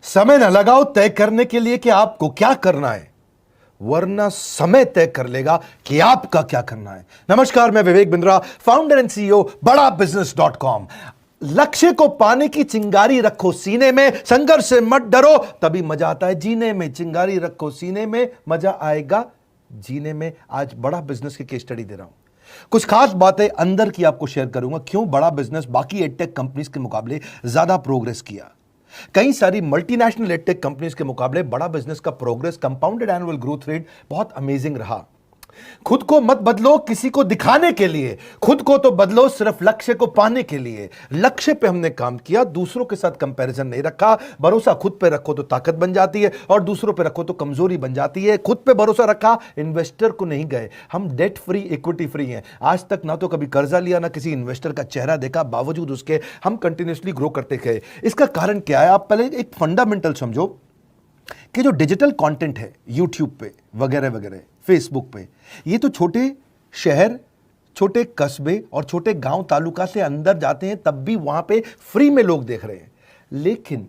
समय न लगाओ तय करने के लिए कि आपको क्या करना है, वरना समय तय कर लेगा कि आपका क्या करना है। नमस्कार, मैं Vivek Bindra, founder and CEO बड़ा बिजनेस .com। लक्ष्य को पाने की चिंगारी रखो सीने में, संघर्ष से मत डरो, तभी मजा आता है जीने में। चिंगारी रखो सीने में, मजा आएगा जीने में। आज बड़ा बिजनेस की केस स्टडी दे रहा हूं, कुछ खास बातें अंदर की आपको शेयर करूंगा, क्यों बड़ा बिजनेस बाकी एडटेक कंपनीज के मुकाबले ज्यादा प्रोग्रेस किया। कई सारी मल्टीनेशनल एडटेक कंपनीज के मुकाबले बड़ा बिजनेस का progress, compounded annual growth rate बहुत अमेजिंग रहा। खुद को मत बदलो किसी को दिखाने के लिए, खुद को तो बदलो सिर्फ लक्ष्य को पाने के लिए। लक्ष्य पे हमने काम किया, दूसरों के साथ कंपैरिजन नहीं रखा। भरोसा खुद पे रखो तो ताकत बन जाती है, और दूसरों पे रखो तो कमजोरी बन जाती है। खुद पे भरोसा रखा, इन्वेस्टर को नहीं गए। हम डेट फ्री, इक्विटी फ्री हैं। आज तक ना तो कभी कर्जा लिया, ना किसी इन्वेस्टर का चेहरा देखा, बावजूद उसके हम कंटिन्यूसली ग्रो करते गए। इसका कारण क्या है? आप पहले एक फंडामेंटल समझो कि जो डिजिटल कंटेंट है यूट्यूब पे वगैरह वगैरह, फेसबुक पे, ये तो छोटे शहर, छोटे कस्बे और छोटे गांव तालुका से अंदर जाते हैं, तब भी वहां पे फ्री में लोग देख रहे हैं। लेकिन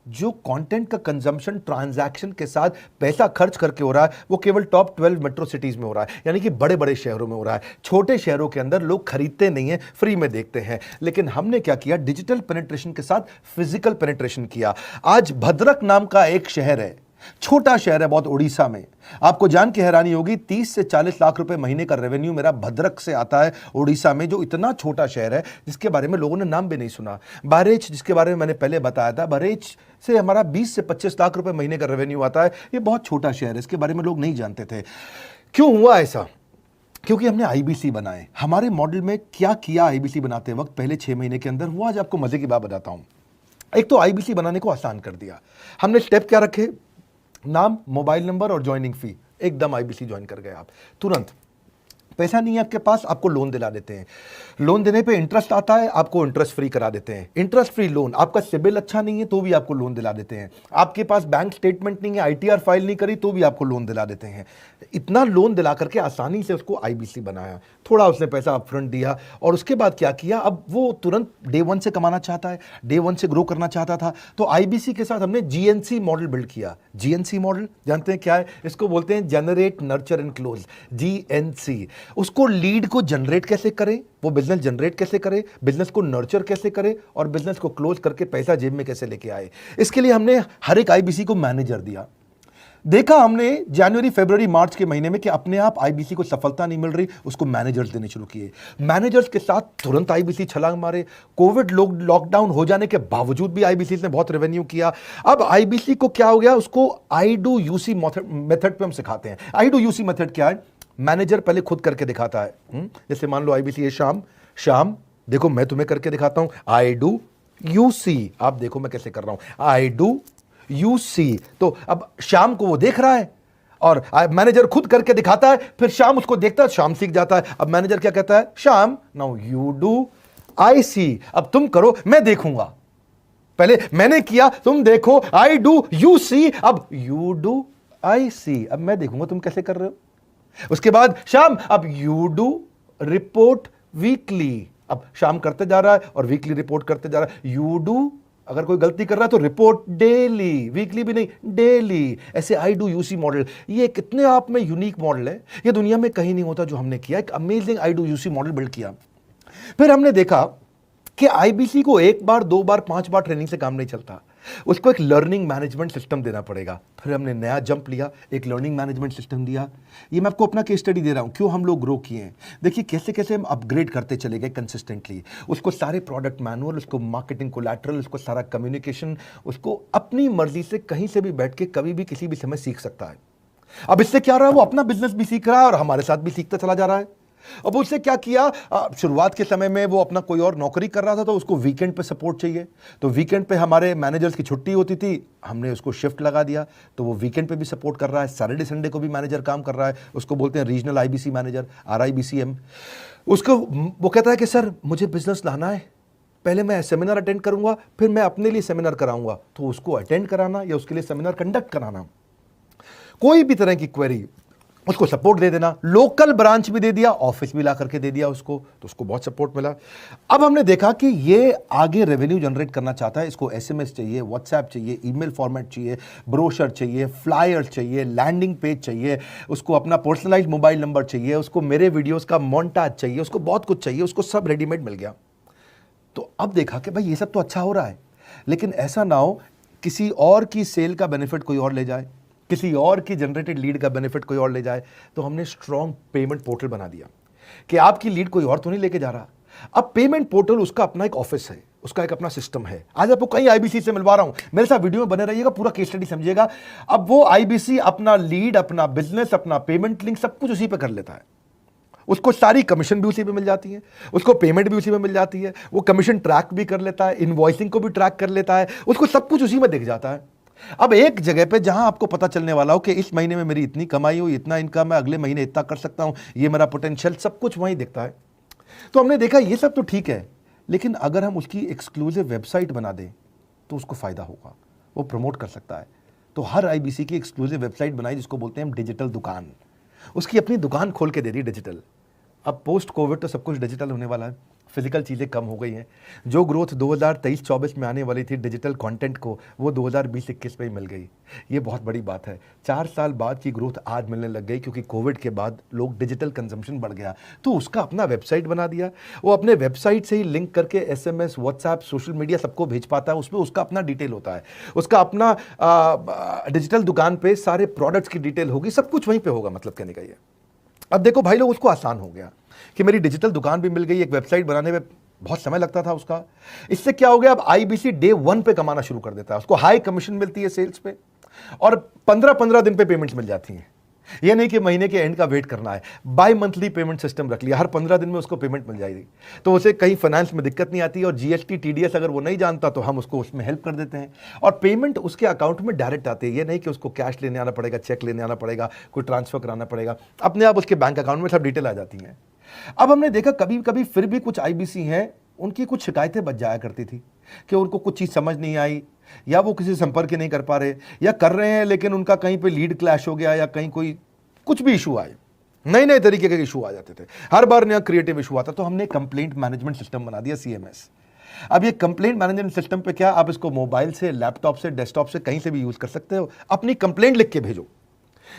जो कंटेंट का कंजम्पशन ट्रांजैक्शन के साथ पैसा खर्च करके हो रहा है, वो केवल टॉप 12 मेट्रो सिटीज में हो रहा है, यानी कि बड़े बड़े शहरों में हो रहा है। छोटे शहरों के अंदर लोग खरीदते नहीं हैं, फ्री में देखते हैं। लेकिन हमने क्या किया? डिजिटल पेनिट्रेशन के साथ फिजिकल पेनिट्रेशन किया। आज भद्रक नाम का एक शहर है, छोटा शहर है बहुत, उड़ीसा में। आपको जान के हैरानी होगी, 30 से 40 लाख रुपए महीने का रेवेन्यू मेरा भद्रक से आता है, उड़ीसा में, जो इतना छोटा शहर है जिसके बारे में लोगों ने नाम भी नहीं सुना। बहरेच, जिसके बारे में मैंने पहले बताया था, बहरेच से हमारा 20 से 25 लाख रुपए महीने का रेवेन्यू आता है। ये बहुत छोटा शहर है, इसके बारे में लोग नहीं जानते थे। क्यों हुआ ऐसा? क्योंकि हमने आईबीसी बनाए। हमारे मॉडल में क्या किया आईबीसी बनाते वक्त, पहले 6 महीने के अंदर, वो आज आपको मजे की बात बताता हूं। एक तो आईबीसी बनाने को आसान कर दिया हमने। स्टेप क्या रखे? नाम, मोबाइल नंबर और ज्वाइनिंग फी। एकदम आईबीसी ज्वाइन कर गए आप तुरंत। पैसा नहीं है आपके पास, आपको लोन दिला देते हैं। लोन देने पे इंटरेस्ट आता है, आपको इंटरेस्ट फ्री करा देते हैं। Interest free loan. आपका सिबिल अच्छा नहीं है तो भी आपको लोन दिला देते हैं। आपके पास बैंक स्टेटमेंट नहीं है, आईटीआर फाइल नहीं करी, तो भी आपको लोन दिला देते हैं। इतना लोन दिला करके आसानी से उसको आईबीसी बनाया। थोड़ा उसने पैसा अपफ्रंट दिया, और उसके बाद क्या किया? अब वो तुरंत डे 1 से कमाना चाहता है, डे 1 से ग्रो करना चाहता था। तो आईबीसी के साथ हमने जीएनसी मॉडल बिल्ड किया। जीएनसी मॉडल जानते हैं क्या है? इसको बोलते हैं generate, nurture and close, GNC. उसको लीड को जनरेट कैसे करें, वो बिजनेस जनरेट कैसे करे, बिजनेस को नर्चर कैसे करे, और बिजनेस को क्लोज करके पैसा जेब में कैसे लेके आए। इसके लिए हमने हर एक आईबीसी को मैनेजर दिया। देखा हमने जनवरी, फरवरी, मार्च के महीने में कि अपने आप आईबीसी को सफलता नहीं मिल रही, उसको मैनेजर्स देने शुरू किए। मैनेजर्स के साथ तुरंत आईबीसी छलांग मारे। कोविड लॉकडाउन हो जाने के बावजूद भी आईबीसी ने बहुत रेवेन्यू किया। अब आईबीसी को क्या हो गया? उसको आई डू यूसी मेथड पे हम सिखाते हैं। आई डू यूसी मेथड क्या है? मैनेजर पहले खुद करके दिखाता है। जैसे मान लो आईबीसी है, शाम देखो मैं तुम्हें करके दिखाता हूं, आई डू यूसी। आप देखो मैं कैसे कर रहा हूं, आई डू यूसी। तो अब शाम को वो देख रहा है, और मैनेजर खुद करके दिखाता है, फिर शाम उसको देखता है, शाम सीख जाता है। अब मैनेजर क्या कहता है? शाम, नाउ यू डू आई सी। अब तुम करो, मैं देखूंगा। पहले मैंने किया, तुम देखो, आई डू यू सी, अब यू डू आई सी। अब मैं देखूंगा तुम कैसे कर रहे हो। उसके बाद शाम, अब यू डू रिपोर्ट वीकली। अब शाम करते जा रहा है और वीकली रिपोर्ट करते जा रहा है। यू डू, अगर कोई गलती कर रहा है तो रिपोर्ट डेली, वीकली भी नहीं, डेली। ऐसे आई डू यूसी मॉडल, ये कितने आप में यूनिक मॉडल है, ये दुनिया में कहीं नहीं होता जो हमने किया। एक amazing I do UC model build किया। फिर हमने देखा कि आईबीसी को 1 बार, 2 बार, 5 बार ट्रेनिंग से काम नहीं चलता, उसको एक लर्निंग मैनेजमेंट सिस्टम देना पड़ेगा। फिर हमने नया जंप लिया, एक लर्निंग मैनेजमेंट सिस्टम दिया। ये मैं आपको अपना केस स्टडी दे रहा हूं, क्यों हम लोग ग्रो किए हैं। देखिए कैसे कैसे हम अपग्रेड करते चले गए कंसिस्टेंटली। उसको सारे प्रोडक्ट मैनुअल, उसको मार्केटिंग कोलैटरल, उसको सारा कम्युनिकेशन, उसको अपनी मर्जी से कहीं से भी बैठ के कभी भी किसी भी समय सीख सकता है। अब इससे क्या रहा है? वो अपना बिजनेस भी सीख रहा है और हमारे साथ भी सीखता चला जा रहा है। अब उससे क्या किया? शुरुआत के समय में वो अपना कोई और नौकरी कर रहा था, तो उसको वीकेंड पे सपोर्ट चाहिए। तो वीकेंड पे हमारे मैनेजर्स की छुट्टी होती थी, हमने उसको शिफ्ट लगा दिया, तो वो वीकेंड पे भी सपोर्ट कर रहा है। सैटरडे संडे को भी मैनेजर काम कर रहा है। उसको बोलते हैं रीजनल आईबीसी मैनेजर, RIBCM। उसको वो कहता है कि सर मुझे बिजनेस लाना है, पहले मैं सेमिनार अटेंड करूंगा, फिर मैं अपने लिए सेमिनार कराऊंगा। तो उसको अटेंड कराना या उसके लिए सेमिनार कंडक्ट कराना, कोई भी तरह की क्वेरी, उसको सपोर्ट दे देना, लोकल ब्रांच भी दे दिया, ऑफिस भी ला करके दे दिया उसको, तो उसको बहुत सपोर्ट मिला। अब हमने देखा कि ये आगे रेवेन्यू जनरेट करना चाहता है, इसको एसएमएस चाहिए, व्हाट्सएप चाहिए, ईमेल फॉर्मेट चाहिए, ब्रोशर चाहिए, फ्लायर चाहिए, लैंडिंग पेज चाहिए, उसको अपना पर्सनलाइज्ड मोबाइल नंबर चाहिए, उसको मेरे वीडियोस का मोन्टाज चाहिए, उसको बहुत कुछ चाहिए, उसको सब रेडीमेड मिल गया। तो अब देखा कि भाई ये सब तो अच्छा हो रहा है, लेकिन ऐसा ना हो किसी और की सेल का बेनिफिट कोई और ले जाए, किसी और की जनरेटेड लीड का बेनिफिट कोई और ले जाए। तो हमने स्ट्रॉन्ग पेमेंट पोर्टल बना दिया कि आपकी लीड कोई और तो नहीं लेके जा रहा। अब पेमेंट पोर्टल उसका अपना एक ऑफिस है, उसका एक अपना सिस्टम है। आज आपको कई आईबीसी से मिलवा रहा हूं, मेरे साथ वीडियो में बने रहिएगा, पूरा केस स्टडी समझिएगा। अब वो आईबीसी अपना लीड, अपना बिजनेस, अपना पेमेंट लिंक सब कुछ उसी पे कर लेता है। उसको सारी कमीशन भी उसी पे मिल जाती है, उसको पेमेंट भी उसी में मिल जाती है, वो कमीशन ट्रैक भी कर लेता है, इनवॉइसिंग को भी ट्रैक कर लेता है, उसको सब कुछ उसी में दिख जाता है। अब एक जगह पे जहां आपको पता चलने वाला हो कि इस महीने में मेरी इतनी कमाई हुई, इतना इनकम है, अगले महीने इतना कर सकता हूं, ये मेरा पोटेंशियल, सब कुछ वहीं दिखता है। तो हमने देखा ये सब तो ठीक है, लेकिन अगर हम उसकी एक्सक्लूसिव वेबसाइट बना दें तो उसको फायदा होगा, वो प्रमोट कर सकता है। तो हर आईबीसी की एक्सक्लूसिव वेबसाइट बनाई, जिसको बोलते हैं हम डिजिटल दुकान। उसकी अपनी दुकान खोल के दे दी डिजिटल। अब पोस्ट कोविड तो सब कुछ डिजिटल होने वाला है, फिजिकल चीज़ें कम हो गई हैं। जो ग्रोथ 2023-24 में आने वाली थी डिजिटल कंटेंट को, वो 2020-21 में ही मिल गई। ये बहुत बड़ी बात है। 4 साल बाद की ग्रोथ आज मिलने लग गई, क्योंकि कोविड के बाद लोग डिजिटल कंजम्पशन बढ़ गया। तो उसका अपना वेबसाइट बना दिया, वो अपने वेबसाइट से ही लिंक करके एसएमएस, व्हाट्सएप, सोशल मीडिया सबको भेज पाता है। उसमें उसका अपना डिटेल होता है, उसका अपना डिजिटल दुकान पे सारे प्रोडक्ट्स की डिटेल होगी, सब कुछ वहीं पर होगा। मतलब कहने का ये, अब देखो भाई लोग, उसको आसान हो गया कि मेरी डिजिटल दुकान भी मिल गई। एक वेबसाइट बनाने में बहुत समय लगता था उसका। इससे क्या हो गया, अब आईबीसी डे 1 पे कमाना शुरू कर देता है। उसको हाई कमीशन मिलती है सेल्स पे, और 15-15 दिन पे पेमेंट्स मिल जाती हैं। ये नहीं कि महीने के एंड का वेट करना है, बाई मंथली पेमेंट सिस्टम रख लिया, हर 15 दिन में उसको पेमेंट मिल जाएगी। तो उसे कहीं फाइनेंस में दिक्कत नहीं आती, और जीएसटी, टीडीएस अगर वो नहीं जानता तो हम उसको उसमें हेल्प कर देते हैं, और पेमेंट उसके अकाउंट में डायरेक्ट आती है। ये नहीं कि उसको कैश लेने आना पड़ेगा, चेक लेने आना पड़ेगा, कोई ट्रांसफर कराना पड़ेगा, अपने आप उसके बैंक अकाउंट में सब डिटेल आ जाती हैं। अब हमने देखा कभी कभी फिर भी कुछ आईबीसी हैं, उनकी कुछ शिकायतें बच जाया करती थी कि उनको कुछ चीज़ समझ नहीं आई, या वो किसी संपर्क ही नहीं कर पा रहे, या कर रहे हैं लेकिन उनका कहीं पे लीड क्लैश हो गया, या कहीं कोई कुछ भी इशू आए, नए नए तरीके के इशू आ जाते थे, हर बार नया क्रिएटिव इशू आता। तो हमने कंप्लेंट मैनेजमेंट सिस्टम बना दिया, सीएमएस। अब ये कंप्लेंट मैनेजमेंट सिस्टम पे क्या, आप इसको मोबाइल से, लैपटॉप से, डेस्कटॉप से, कहीं से भी यूज कर सकते हो। अपनी कंप्लेंट लिख के भेजो,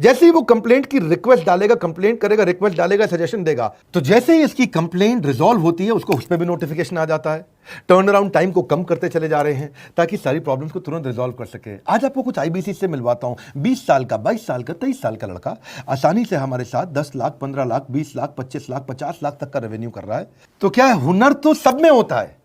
जैसे ही वो कंप्लेंट की रिक्वेस्ट डालेगा, कंप्लेंट करेगा, रिक्वेस्ट डालेगा, सजेशन देगा, तो जैसे ही इसकी कंप्लेंट रिजॉल्व होती है, उसको उस पर भी नोटिफिकेशन आ जाता है। टर्न अराउंड टाइम को कम करते चले जा रहे हैं, ताकि सारी प्रॉब्लम्स को तुरंत रिजॉल्व कर सके। आज आपको कुछ आईबीसी से मिलवाता हूं। 20 साल का, 22 साल का, 23 साल का लड़का आसानी से हमारे साथ 10 लाख, 15 लाख, 20 लाख, 25 लाख, 50 लाख तक का रेवेन्यू कर रहा है। तो क्या है, हुनर तो सब में होता है,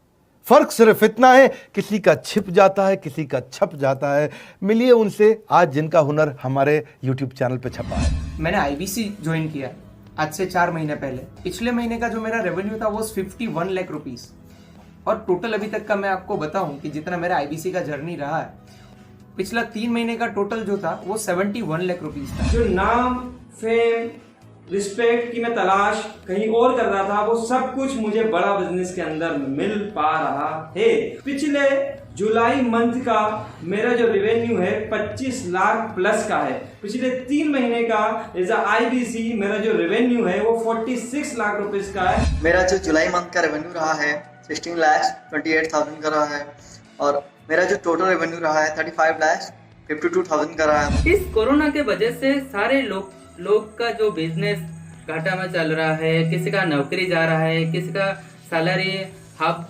फर्क सिर्फ इतना है, किसी का छिप जाता है, किसी का छप जाता है। मिलिए उनसे आज, जिनका हुनर हमारे YouTube चैनल पे छपा है। मैंने आईबीसी ज्वाइन किया आज से 4 महीने पहले। पिछले महीने का जो मेरा रेवेन्यू था वो 51 लाख रुपीस, और टोटल अभी तक का मैं आपको बताऊं कि जितना मेरा आईबीसी का जर्नी रहा है, पिछला 3 महीने का टोटल जो था वो 71 लाख रुपीस था। जो नाम, फेम, रिस्पेक्ट की मैं तलाश कहीं और कर रहा था, वो सब कुछ मुझे बड़ा बिजनेस के अंदर मिल पा रहा है। पिछले जुलाई मंथ का मेरा जो रेवेन्यू है 25 लाख प्लस का है। पिछले 3 महीने का एज अ आईबीसी मेरा जो रेवेन्यू है वो 46 लाख रुपीस का है। मेरा जो जुलाई मंथ का रेवेन्यू रहा है 16 लाख 28,000 का रहा है, और मेरा जो टोटल रेवेन्यू रहा है 35 लाख 52,000 का रहा है। इस कोरोना के वजह से सारे लोग का जो बिजनेस घाटा में चल रहा है, किसी का नौकरी जा रहा है, किसी का सैलरी हाफ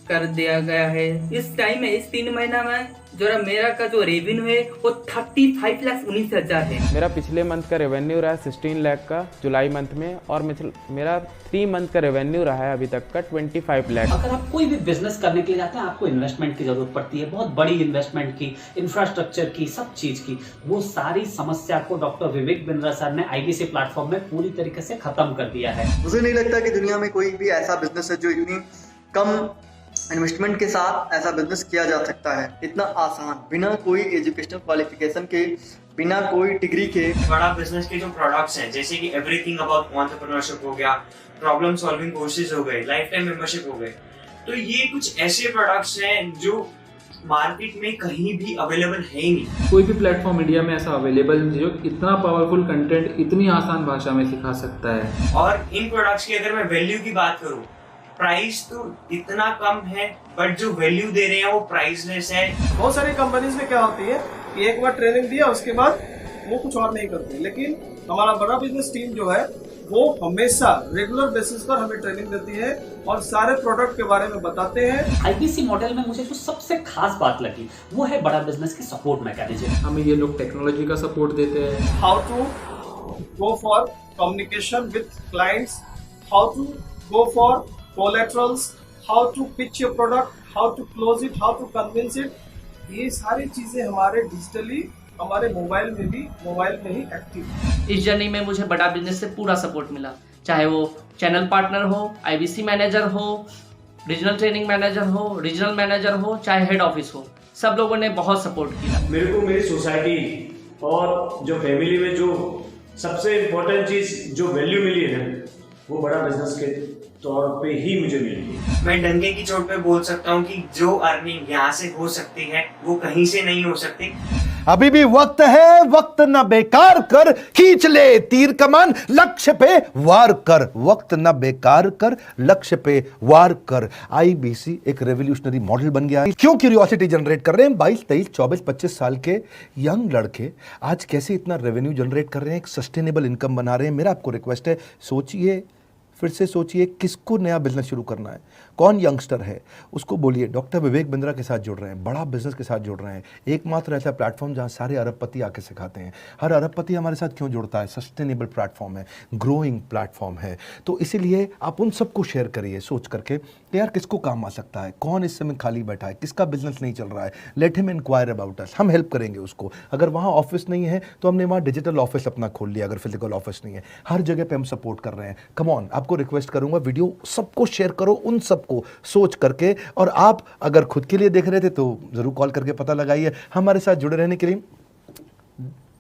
कर दिया गया है। इस टाइम में, इस 3 महीना में जो मेरा का जो रेवेन्यू है वो 35,19,000 है। मेरा पिछले मंथ का रेवेन्यू रहा है 16 लाख का जुलाई मंथ में, और मेरा 3 मंथ का रेवेन्यू रहा है अभी तक का 25 लाख। अगर आप कोई भी बिजनेस करने के लिए जाते हैं, आपको इन्वेस्टमेंट की जरूरत पड़ती है, बहुत बड़ी इन्वेस्टमेंट की, इंफ्रास्ट्रक्चर की, सब चीज की। वो सारी समस्या को डॉक्टर विवेक बिंद्रा सर ने आईबीसी प्लेटफॉर्म में पूरी तरीके से खत्म कर दिया है। मुझे नहीं लगता कि दुनिया में कोई भी ऐसा बिजनेस है जो इतनी कम इन्वेस्टमेंट के साथ ऐसा बिजनेस किया जा सकता है, इतना आसान, बिना कोई एजुकेशनल क्वालिफिकेशन के, बिना कोई डिग्री के। बड़ा बिजनेस के जो प्रोडक्ट्स हैं, जैसे कि एवरीथिंग अबाउट एंटरप्रेन्योरशिप हो गया, प्रॉब्लम सॉल्विंग कोर्सेज हो गए, लाइफ टाइम मेंबरशिप हो गए, तो ये कुछ ऐसे प्रोडक्ट्स हैं जो मार्केट में कहीं भी अवेलेबल है ही नहीं। कोई भी प्लेटफॉर्म इंडिया में ऐसा अवेलेबल नहीं जो इतना पावरफुल कंटेंट इतनी आसान भाषा में सिखा सकता है। और इन प्रोडक्ट्स की अगर मैं वैल्यू की बात करूं, प्राइस तो इतना कम है बट जो वैल्यू दे रहे हैं वो प्राइसलेस है। बहुत सारी कंपनीज में क्या होती है कि एक बार ट्रेनिंग दिया उसके बाद वो कुछ और नहीं करते, लेकिन हमारा बड़ा बिजनेस टीम जो है वो हमेशा रेगुलर बेसिस पर हमें ट्रेनिंग देती है और सारे प्रोडक्ट के बारे में बताते हैं। आईबीसी मॉडल में मुझे जो सबसे खास बात लगी वो है बड़ा बिजनेस की सपोर्ट मैकेनिज्म। हमें ये लोग टेक्नोलॉजी का सपोर्ट देते हैं। How to go for communication with clients, how to go for collaterals, how to pitch your product, how to close it, how to convince it, ये सारी चीजें हमारे डिजिटली हमारे मोबाइल में ही एक्टिव। इस जर्नी में मुझे बड़ा बिजनेस से पूरा सपोर्ट मिला, चाहे वो चैनल पार्टनर हो, आईबीसी मैनेजर हो, रीजनल ट्रेनिंग मैनेजर हो, रीजनल मैनेजर हो, चाहे हेड ऑफिस हो, सब लोगों ने बहुत सपोर्ट किया। मेरे को मेरी सोसाइटी और जो फैमिली में जो सबसे इम्पोर्टेंट चीज़ जो वैल्यू मिली है वो बड़ा बिजनेस के तौर पे ही मुझे मिली। मैं डंके की चोट पे बोल सकता हूँ कि जो अर्निंग यहाँ से हो सकती है वो कहीं से नहीं हो सकती। अभी भी वक्त है, वक्त न बेकार कर, खींच ले तीर कमान, लक्ष्य पे वार कर, वक्त न बेकार कर, लक्ष्य पे वार कर। आईबीसी एक रेवोल्यूशनरी मॉडल बन गया है। क्यों क्यूरियोसिटी जनरेट कर रहे हैं 22, 23, 24, 25 साल के यंग लड़के आज कैसे इतना रेवेन्यू जनरेट कर रहे हैं, एक सस्टेनेबल इनकम बना रहे हैं। मेरा आपको रिक्वेस्ट है, सोचिए, फिर से सोचिए, किसको नया बिजनेस शुरू करना है, कौन यंगस्टर है, उसको बोलिए डॉक्टर विवेक बिंद्रा के साथ जुड़ रहे हैं, बड़ा बिजनेस के साथ जुड़ रहे हैं। एकमात्र ऐसा प्लेटफॉर्म जहां सारे अरबपति आके सिखाते हैं। हर अरबपति हमारे साथ क्यों जुड़ता है? सस्टेनेबल प्लेटफॉर्म है, ग्रोइंग प्लेटफॉर्म है। तो इसीलिए आप उन सबको शेयर करिए सोच करके कि यार किसको काम आ सकता है, कौन इस समय खाली बैठा है, किसका बिजनेस नहीं चल रहा है, let him enquire about us, हम हेल्प करेंगे उसको। अगर वहाँ ऑफिस नहीं है तो हमने वहाँ डिजिटल ऑफिस अपना खोल लिया, अगर फिजिकल ऑफिस नहीं है, हर जगह पे हम सपोर्ट कर रहे हैं। कम ऑन, आपको रिक्वेस्ट करूंगा वीडियो सबको शेयर करो, उन सबको सोच करके। और आप अगर खुद के लिए देख रहे थे तो जरूर कॉल करके पता लगाइए। हमारे साथ जुड़े रहने के लिए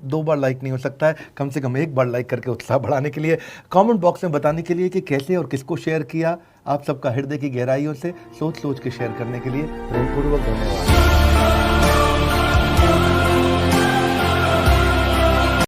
2 बार लाइक नहीं हो सकता है, कम से कम 1 बार लाइक करके उत्साह बढ़ाने के लिए, कमेंट बॉक्स में बताने के लिए कि कैसे और किसको शेयर किया। आप सबका हृदय की गहराइयों से सोच सोच के शेयर करने के लिए प्रेमपूर्वक धन्यवाद।